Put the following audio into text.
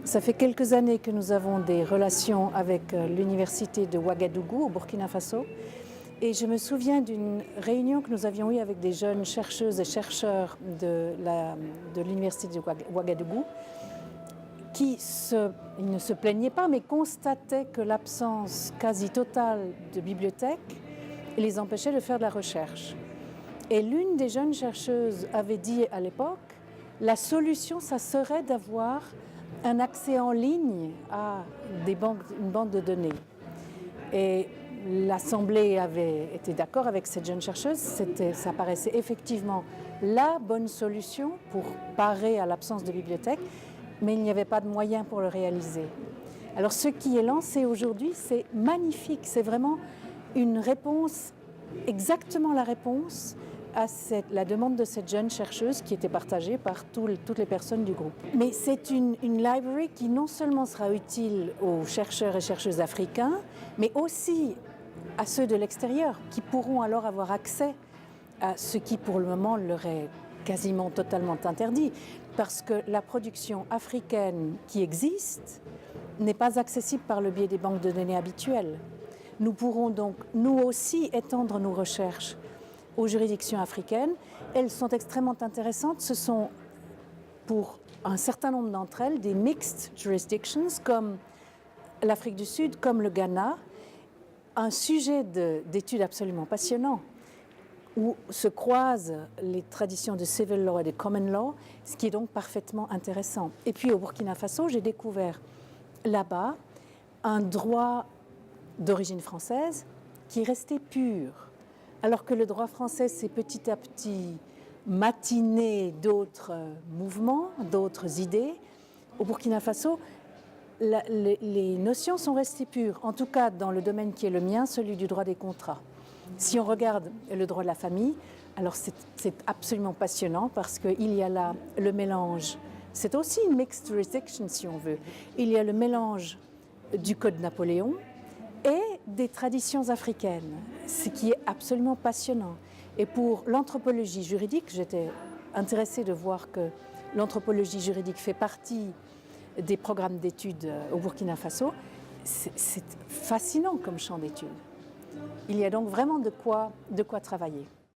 Ça fait quelques années que nous avons des relations avec l'université de Ouagadougou au Burkina Faso. Et je me souviens d'une réunion que nous avions eue avec des jeunes chercheuses et chercheurs de l'université de Ouagadougou qui ils ne se plaignaient pas, mais constataient que l'absence quasi totale de bibliothèques les empêchait de faire de la recherche. Et l'une des jeunes chercheuses avait dit à l'époque, la solution, ça serait d'avoir un accès en ligne à une banque de données. Et l'Assemblée avait été d'accord avec cette jeune chercheuse, ça paraissait effectivement la bonne solution pour parer à l'absence de bibliothèque, mais il n'y avait pas de moyens pour le réaliser. Alors ce qui est lancé aujourd'hui, c'est magnifique, c'est vraiment une réponse, exactement la réponse à la demande de cette jeune chercheuse qui était partagée par toutes les personnes du groupe. Mais c'est une library qui non seulement sera utile aux chercheurs et chercheuses africains, mais aussi à ceux de l'extérieur qui pourront alors avoir accès à ce qui pour le moment leur est quasiment totalement interdit, parce que la production africaine qui existe n'est pas accessible par le biais des banques de données habituelles. Nous pourrons donc nous aussi étendre nos recherches aux juridictions africaines. Elles sont extrêmement intéressantes. Ce sont, pour un certain nombre d'entre elles, des mixed jurisdictions, comme l'Afrique du Sud, comme le Ghana, un sujet d'étude absolument passionnant, où se croisent les traditions de civil law et de common law, ce qui est donc parfaitement intéressant. Et puis au Burkina Faso, j'ai découvert là-bas un droit d'origine française qui est resté pur. Alors que le droit français s'est petit à petit matiné d'autres mouvements, d'autres idées, au Burkina Faso, les notions sont restées pures, en tout cas dans le domaine qui est le mien, celui du droit des contrats. Si on regarde le droit de la famille, alors c'est absolument passionnant parce qu'il y a là le mélange, c'est aussi une mixed jurisdiction si on veut, il y a le mélange du Code Napoléon et des traditions africaines, ce qui est absolument passionnant. Et pour l'anthropologie juridique, j'étais intéressée de voir que l'anthropologie juridique fait partie des programmes d'études au Burkina Faso. C'est fascinant comme champ d'études. Il y a donc vraiment de quoi travailler.